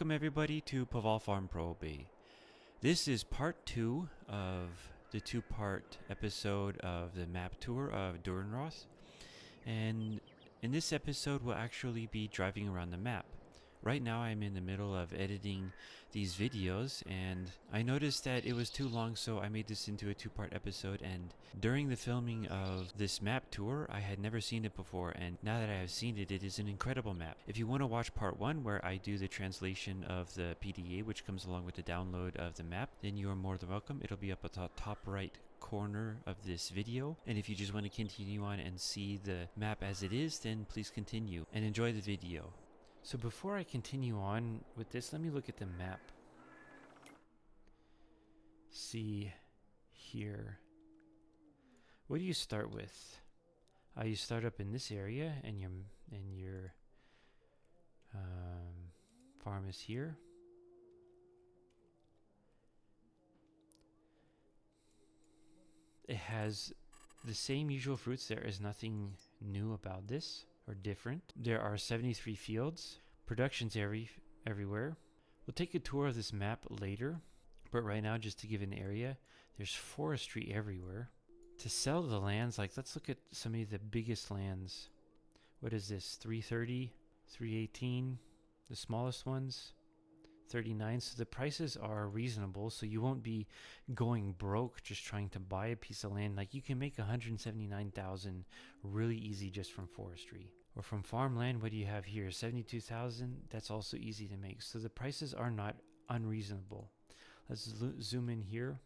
Welcome everybody to Paval Farm Pro Bay. This is part 2 of the 2-part episode of the map tour of Dürrenroth, and in this episode we'll actually be driving around the map. Right now I'm in the middle of editing these videos and I noticed that it was too long, so I made this into a 2-part episode, and during the filming of this map tour I had never seen it before, and now that I have seen it, it is an incredible map. If you want to watch part 1 where I do the translation of the PDA which comes along with the download of the map, then you are more than welcome. It'll be up at the top right corner of this video, and if you just want to continue on and see the map as it is, then please continue and enjoy the video. So before I continue on with this, let me look at the map. See here. What do you start with? You start up in this area, and your farm is here. It has the same usual fruits. There is nothing new about this or different. There are 73 fields. Production's everywhere. We'll take a tour of this map later, but right now, just to give an area, there's forestry everywhere. To sell the lands, like let's look at some of the biggest lands. What is this? 330, 318, the smallest ones, 39. So the prices are reasonable, so you won't be going broke just trying to buy a piece of land. Like you can make 179,000 really easy just from forestry. Or from farmland, what do you have here? 72,000. That's also easy to make. So the prices are not unreasonable. Let's zoom in here.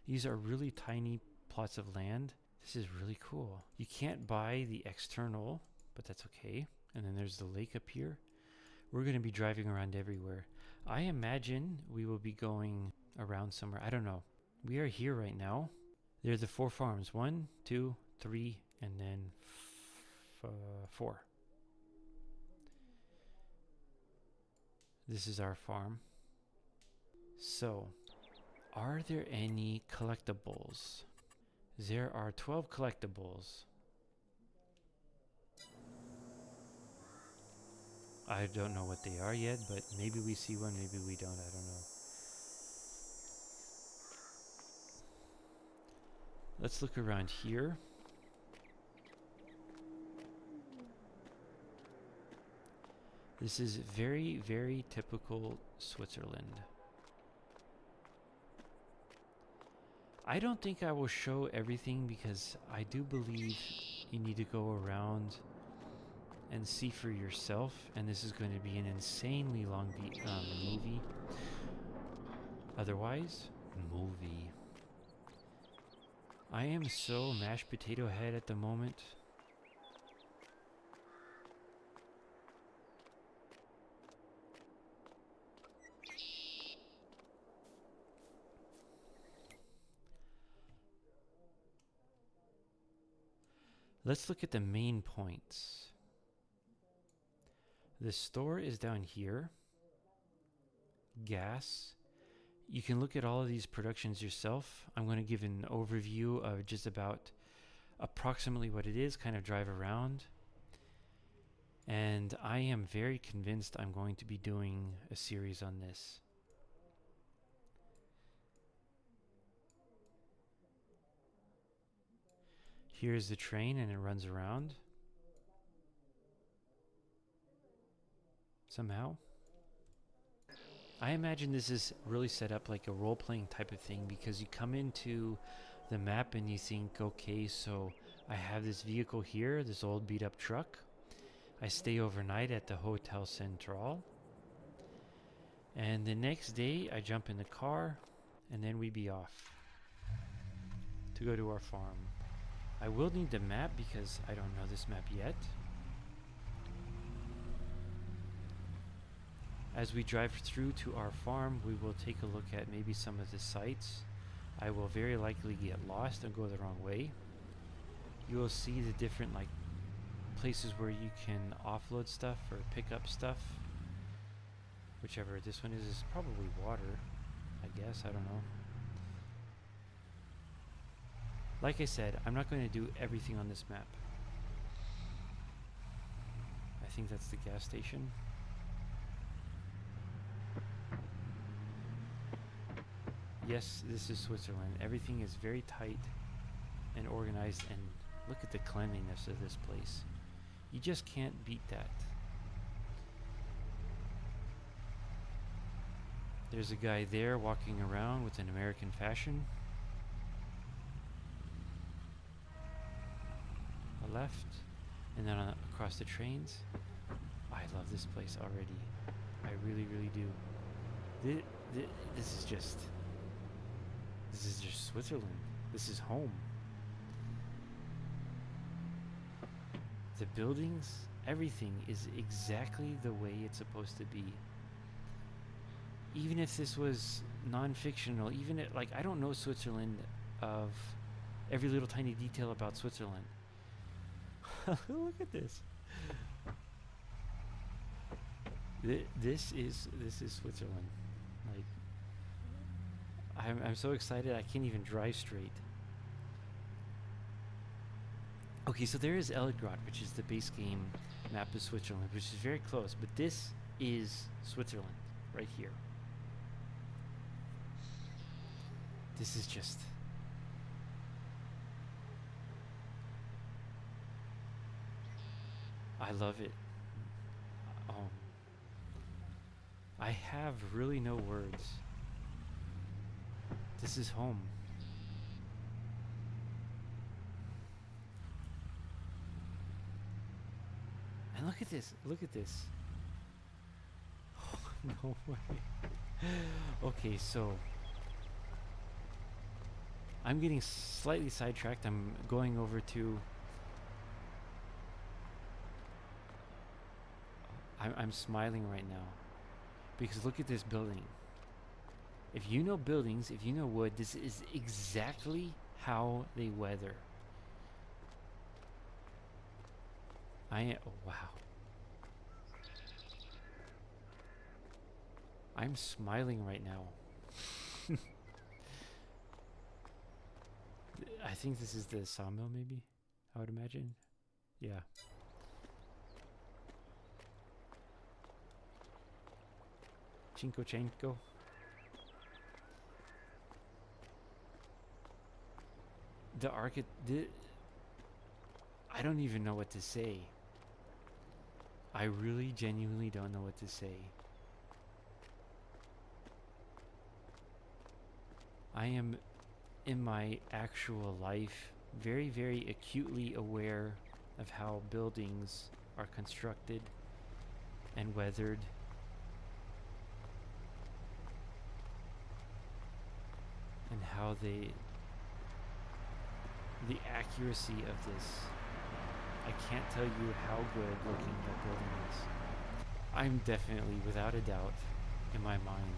These are really tiny plots of land. This is really cool. You can't buy the external, but that's okay. And then there's the lake up here. We're going to be driving around everywhere. I imagine we will be going around somewhere. I don't know. We are here right now. There are the 4 farms. 1, 2, 3, and then 4. This is our farm. So, are there any collectibles? There are 12 collectibles. I don't know what they are yet, but maybe we see one, maybe we don't, I don't know. Let's look around here. This is very, very typical Switzerland. I don't think I will show everything because I do believe you need to go around and see for yourself, and this is going to be an insanely long movie. Otherwise, movie. I am so mashed potato head at the moment. Let's look at the main points. The store is down here. Gas. You can look at all of these productions yourself. I'm going to give an overview of just about approximately what it is, kind of drive around. And I am very convinced I'm going to be doing a series on this. Here's the train and it runs around. Somehow. I imagine this is really set up like a role-playing type of thing, because you come into the map and you think, okay, so I have this vehicle here, this old beat-up truck. I stay overnight at the Hotel Central. And the next day I jump in the car and then we be off to go to our farm. I will need the map because I don't know this map yet. As we drive through to our farm, we will take a look at maybe some of the sites. I will very likely get lost and go the wrong way. You will see the different places where you can offload stuff or pick up stuff. Whichever this one is probably water, I guess, I don't know. Like I said, I'm not going to do everything on this map. I think that's the gas station. Yes, this is Switzerland. Everything is very tight and organized, and look at the cleanliness of this place. You just can't beat that. There's a guy there walking around with an American fashion. A left, and then across the trains. I love this place already. I really, really do. This is just Switzerland. This is home. The buildings, everything is exactly the way it's supposed to be. Even if this was non-fictional, even if, like, I don't know Switzerland of every little tiny detail about Switzerland. Look at this. This is Switzerland. Like, I'm so excited I can't even drive straight. Okay, so there is Elgrod, which is the base game map of Switzerland, which is very close, but this is Switzerland right here. This is just... I love it. I have really no words. This is home. And look at this. Look at this. Oh, no way. Okay, so I'm getting slightly sidetracked. I'm going over to... I'm smiling right now. Because look at this building. If you know buildings, if you know wood, this is exactly how they weather. Oh, wow. I'm smiling right now. I think this is the sawmill, maybe? I would imagine. Yeah. Chinkochenko. I don't even know what to say. I really genuinely don't know what to say. I am, in my actual life, very, very acutely aware of how buildings are constructed and weathered. And how the accuracy of this, I can't tell you how good looking that building is. I'm definitely, without a doubt, in my mind,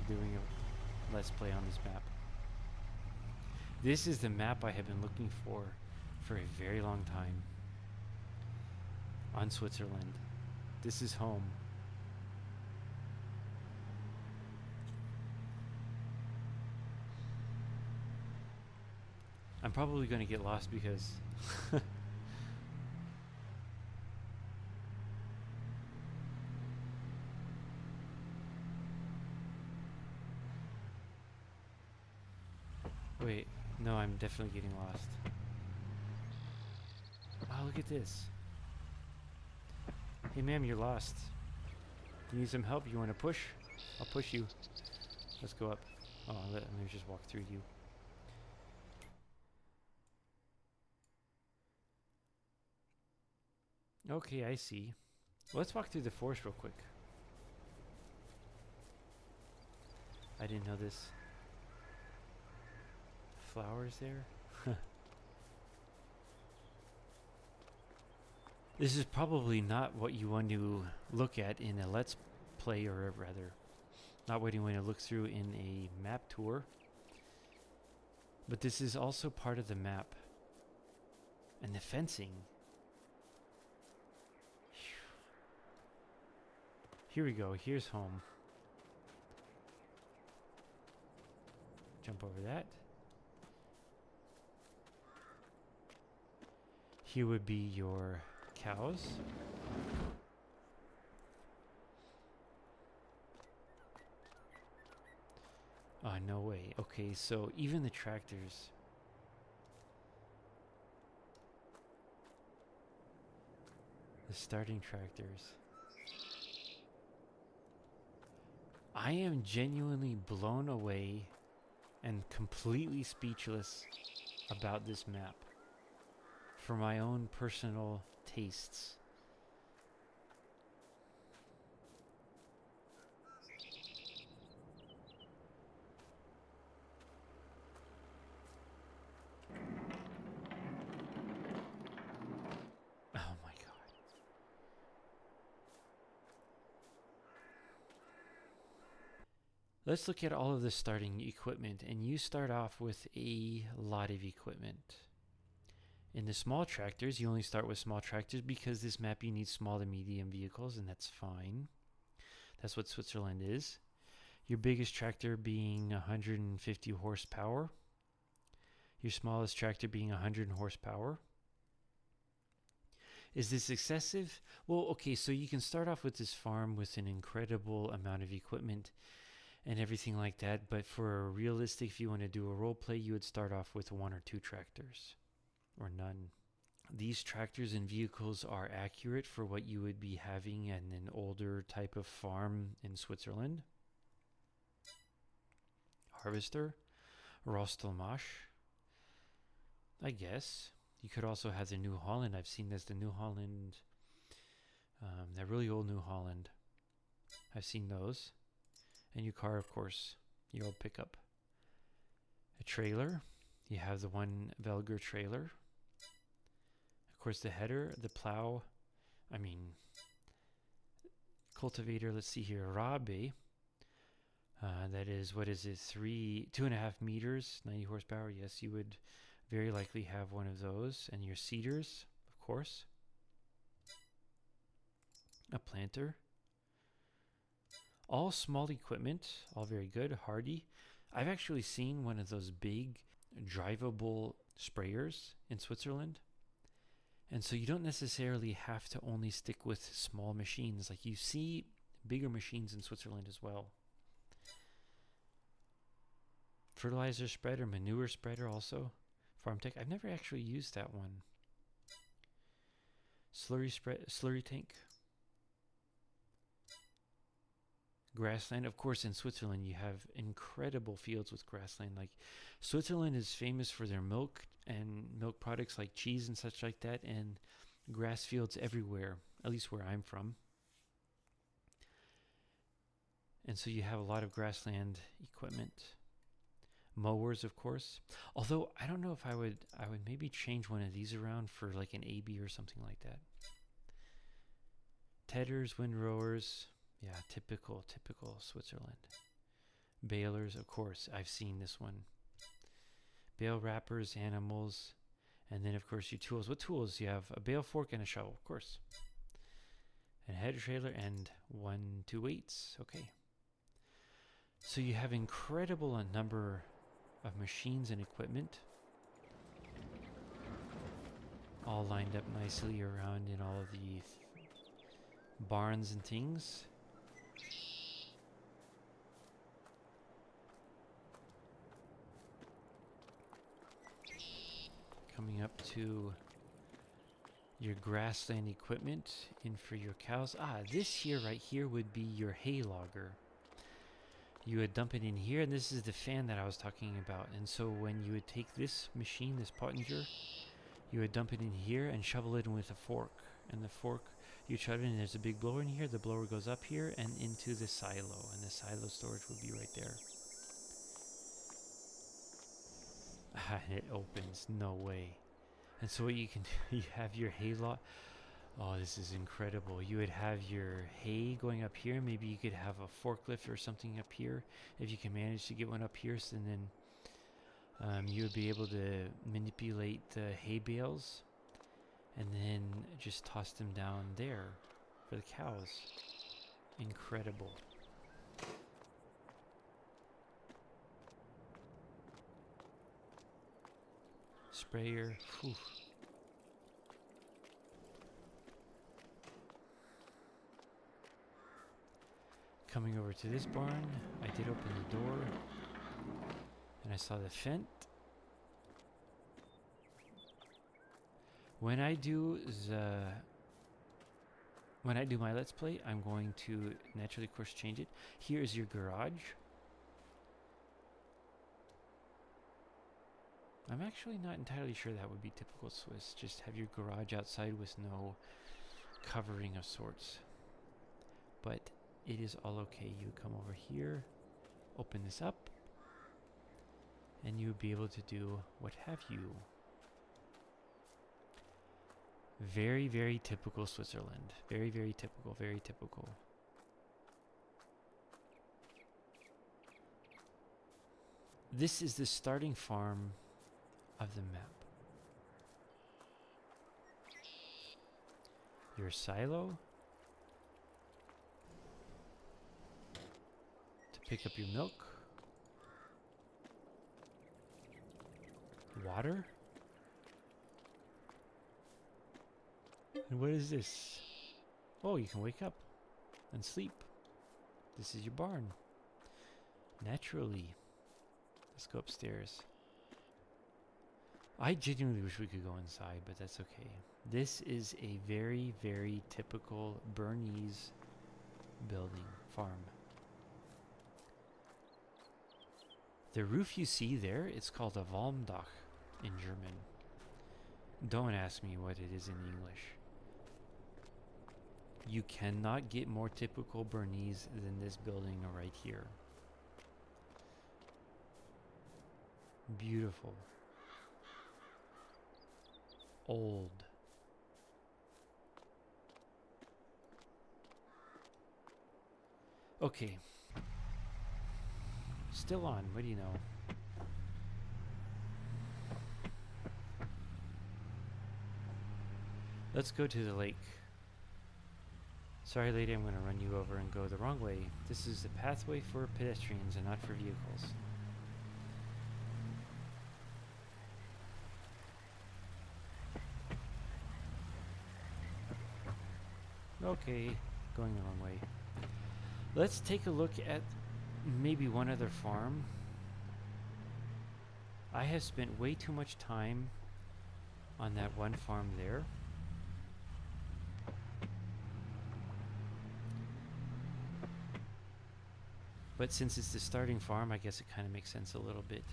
doing a Let's Play on this map. This is the map I have been looking for a very long time on Switzerland. This is home. I'm probably going to get lost because wait, no, I'm definitely getting lost. Oh, look at this. Hey ma'am, you're lost. You need some help? You want to push? I'll push you. Let's go up. Oh, let me just walk through you. Okay, I see. Let's walk through the forest real quick. I didn't know this. Flowers there? This is probably not what you want to look at in a Let's Play, or rather, not what you want to look through in a map tour. But this is also part of the map. And the fencing. Here we go. Here's home. Jump over that. Here would be your cows. Oh, no way. Okay, so even the tractors. The starting tractors. I am genuinely blown away and completely speechless about this map for my own personal tastes. Oh my god. Let's look at all of the starting equipment, and you start off with a lot of equipment. In the small tractors, you only start with small tractors because this map you need small to medium vehicles, and that's fine. That's what Switzerland is. Your biggest tractor being 150 horsepower. Your smallest tractor being 100 horsepower. Is this excessive? Well, okay, so you can start off with this farm with an incredible amount of equipment and everything like that, but for realistic, if you want to do a role play, you would start off with 1 or 2 tractors, or none. These tractors and vehicles are accurate for what you would be having in an older type of farm in Switzerland. Harvester, Rostelmash, I guess. You could also have the New Holland. I've seen this, the New Holland, that really old New Holland. I've seen those. And your car, of course, your old pickup. A trailer. You have the one Velger trailer. Of course, the header, the plow. Cultivator. Let's see here. Rabe. That is, what is it? 2.5 meters, 90 horsepower. Yes, you would very likely have one of those. And your seeders, of course. A planter. All small equipment, all very good, hardy. I've actually seen one of those big drivable sprayers in Switzerland. And so you don't necessarily have to only stick with small machines. Like, you see bigger machines in Switzerland as well. Fertilizer spreader, manure spreader also. Farm Tech. I've never actually used that one. Slurry tank. Grassland. Of course, in Switzerland, you have incredible fields with grassland. Like, Switzerland is famous for their milk and milk products like cheese and such like that, and grass fields everywhere, at least where I'm from. And so you have a lot of grassland equipment. Mowers, of course. Although I don't know if I would maybe change one of these around for like an AB or something like that. Tedders, windrowers. Yeah, typical Switzerland. Balers, of course, I've seen this one. Bale wrappers, animals, and then of course your tools. What tools? You have a bale fork and a shovel, of course. And a header trailer and 2 weights. Okay. So you have incredible number of machines and equipment, all lined up nicely around in all of the barns and things. Coming up to your grassland equipment in for your cows. This here right here would be your hay logger. You would dump it in here, and this is the fan that I was talking about. And so when you would take this machine, this pottinger, you would dump it in here and shovel it in with a fork. And the fork, you shove it in, there's a big blower in here. The blower goes up here and into the silo, and the silo storage would be right there. It opens, no way. And so what you can do, you have your hay lot. Oh, this is incredible. You would have your hay going up here. Maybe you could have a forklift or something up here if you can manage to get one up here. So then you would be able to manipulate the hay bales and then just toss them down there for the cows. Incredible. Sprayer. Whew. Coming over to this barn, I did open the door. And I saw the Fent. When I do my Let's Play, I'm going to naturally, of course, change it. Here is your garage. I'm actually not entirely sure that would be typical Swiss. Just have your garage outside with no covering of sorts. But it is all okay. You come over here, open this up, and you would be able to do what have you. Very, very typical Switzerland. Very, very typical, very typical. This is the starting farm of the map. Your silo to pick up your milk. Water. And what is this? Oh, you can wake up and sleep. This is your barn. Naturally. Let's go upstairs. I genuinely wish we could go inside, but that's okay. This is a very, very typical Bernese building, farm. The roof you see there, it's called a Walmdach in German. Don't ask me what it is in English. You cannot get more typical Bernese than this building right here. Beautiful. Old. Okay. Still on. What do you know? Let's go to the lake. Sorry, lady, I'm going to run you over and go the wrong way. This is the pathway for pedestrians and not for vehicles. Okay, going the wrong way. Let's take a look at maybe one other farm. I have spent way too much time on that one farm there. But since it's the starting farm, I guess it kind of makes sense a little bit.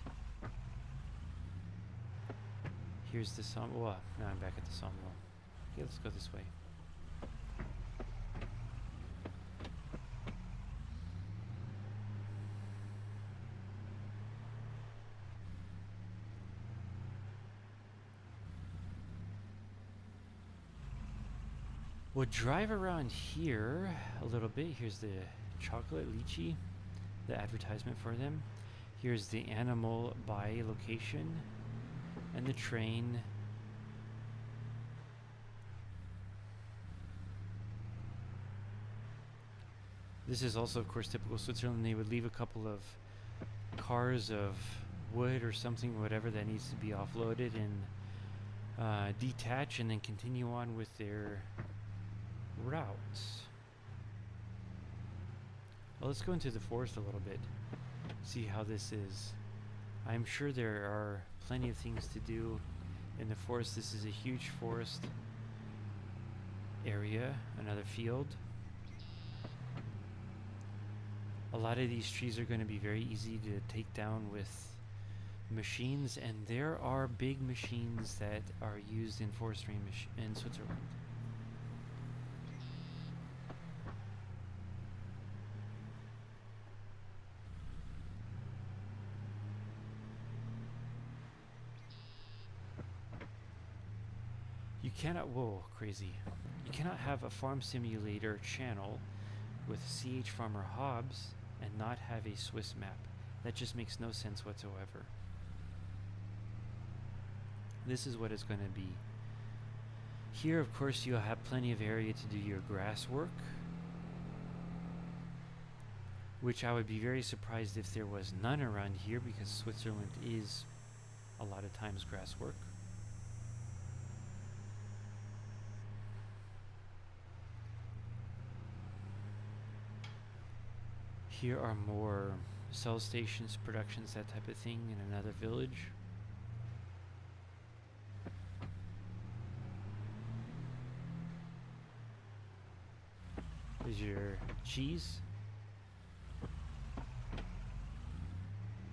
Here's the sawmill. Oh, now I'm back at the sawmill. Okay, let's go this way. We'll drive around here a little bit. Here's the chocolate lychee, the advertisement for them. Here's the animal buy location and the train. This is also, of course, typical Switzerland. They would leave a couple of cars of wood or something, whatever that needs to be offloaded, and detach and then continue on with their routes. Well, let's go into the forest a little bit, see how this is. I'm sure there are plenty of things to do in the forest. This is a huge forest area, another field. A lot of these trees are going to be very easy to take down with machines, and there are big machines that are used in forestry in Switzerland. You cannot, whoa, crazy. You cannot have a farm simulator channel with CH Farmer Hobbs and not have a Swiss map. That just makes no sense whatsoever. This is what it's going to be. Here, of course, you'll have plenty of area to do your grass work, which I would be very surprised if there was none around here, because Switzerland is a lot of times grass work. Here are more cell stations, productions, that type of thing in another village. There's your cheese.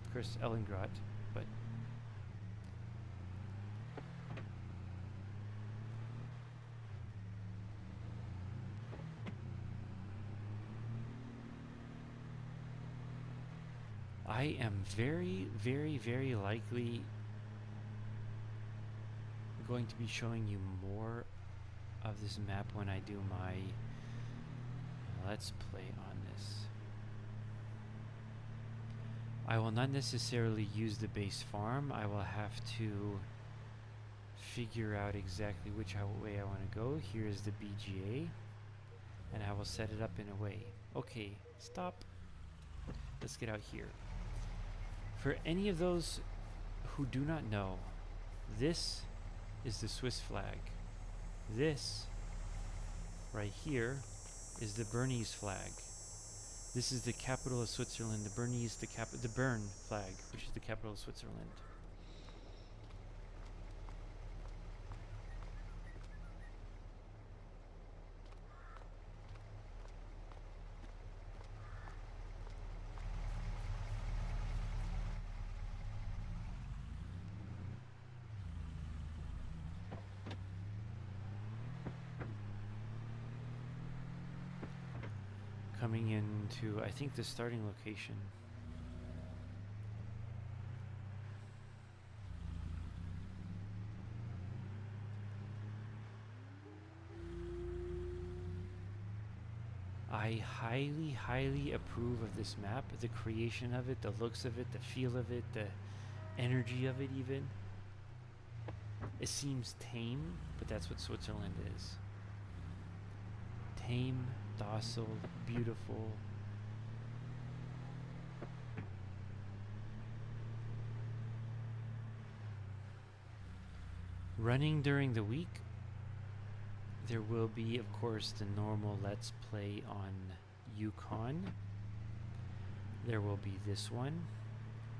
Of course, Ellengrot, but I am very, very, very likely going to be showing you more of this map when I do my Let's Play on this. I will not necessarily use the base farm. I will have to figure out exactly which way I want to go. Here is the BGA, and I will set it up in a way. Okay, stop. Let's get out here. For any of those who do not know, this is the Swiss flag. This right here is the Bernese flag. This is the capital of Switzerland. The Bernese, the Bern flag, which is the capital of Switzerland. Coming into, I think, the starting location. I highly, highly approve of this map. The creation of it, the looks of it, the feel of it, the energy of it even. It seems tame, but that's what Switzerland is. Tame, docile, beautiful. Running during the week, there will be, of course, the normal Let's Play on Yukon. There will be this one,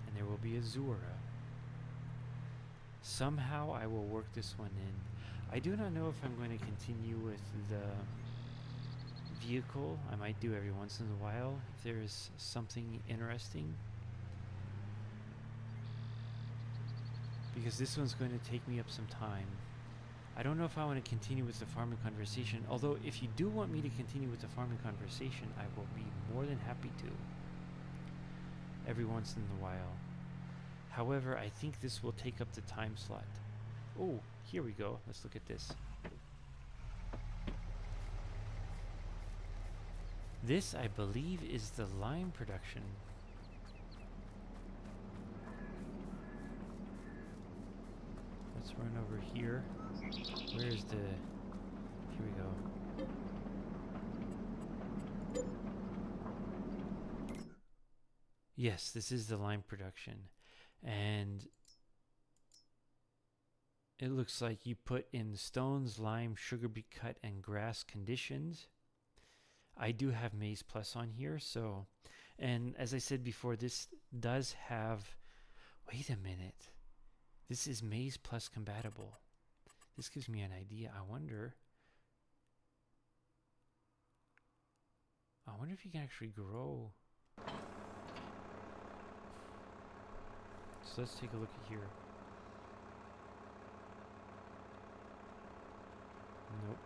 and there will be Azura. Somehow I will work this one in. I do not know if I'm going to continue with the vehicle. I might do every once in a while if there is something interesting. Because this one's going to take me up some time. I don't know if I want to continue with the farming conversation, although if you do want me to continue with the farming conversation, I will be more than happy to. Every once in a while. However, I think this will take up the time slot. Oh, here we go. Let's look at this. This, I believe, is the lime production. Let's run over here. Where's the... Here we go. Yes, this is the lime production. And it looks like you put in stones, lime, sugar beet cut, and grass conditioned. I do have Maize Plus on here, so... And as I said before, this does have... Wait a minute. This is Maize Plus compatible. This gives me an idea. I wonder if you can actually grow. So let's take a look at here. Nope.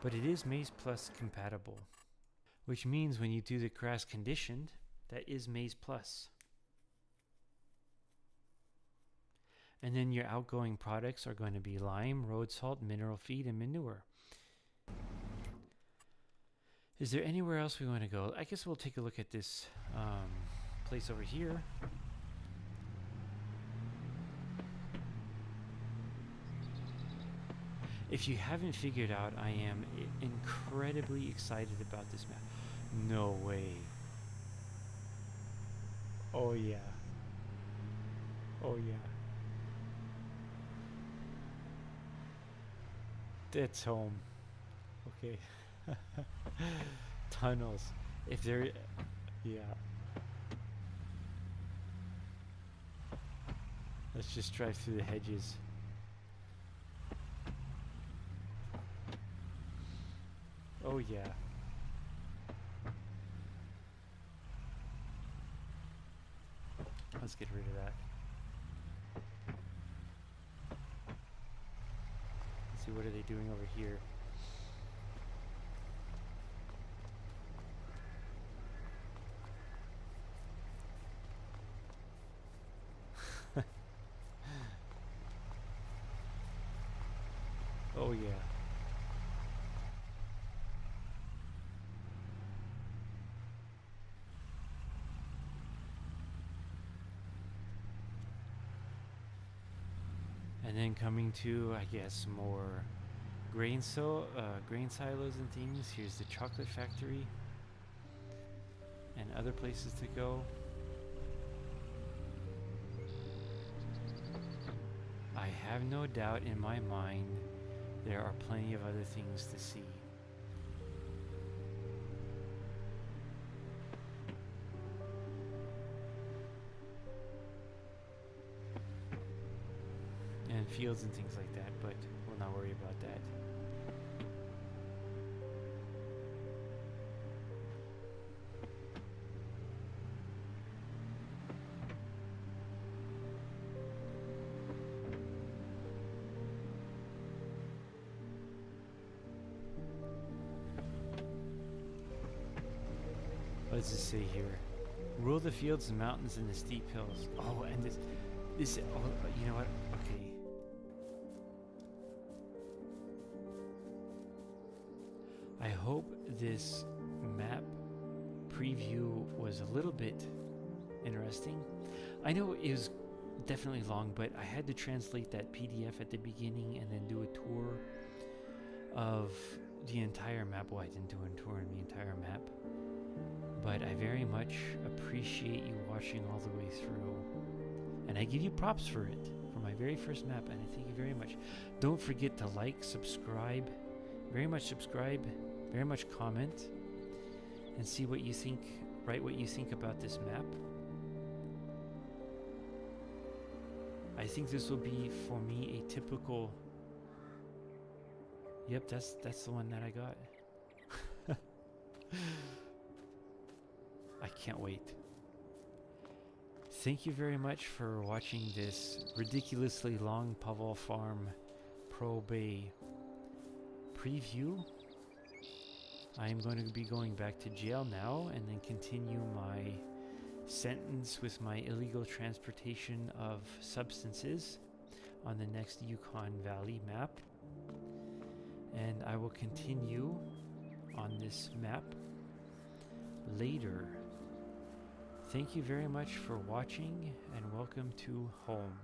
But it is Maize Plus compatible, which means when you do the grass conditioned, that is Maize Plus. And then your outgoing products are going to be lime, road salt, mineral feed, and manure. Is there anywhere else we want to go? I guess we'll take a look at this place over here. If you haven't figured out, I am incredibly excited about this map. No way. Oh yeah. Oh yeah. That's home. Okay. Tunnels. If they're, yeah. Let's just drive through the hedges. Oh yeah. Let's get rid of that. Let's see, what are they doing over here? Oh yeah. And then coming to, I guess, more grain silos and things. Here's the chocolate factory and other places to go. I have no doubt in my mind there are plenty of other things to see. And fields and things like that, but we'll not worry about that. What does it say here? Rule the fields, the mountains, and the steep hills. Oh, and this, oh, you know what? Okay. I hope this map preview was a little bit interesting. I know it was definitely long, but I had to translate that PDF at the beginning and then do a tour of the entire map. Well, I didn't do a tour of the entire map, but I very much appreciate you watching all the way through. And I give you props for it, for my very first map, and I thank you very much. Don't forget to like, subscribe, very much comment, and see what you think, write what you think about this map. I think this will be, for me, a typical... Yep, that's the one that I got. I can't wait. Thank you very much for watching this ridiculously long Pavel Farm Pro Bay preview. I am going to be going back to jail now and then continue my sentence with my illegal transportation of substances on the next Yukon Valley map. And I will continue on this map later. Thank you very much for watching, and welcome to home.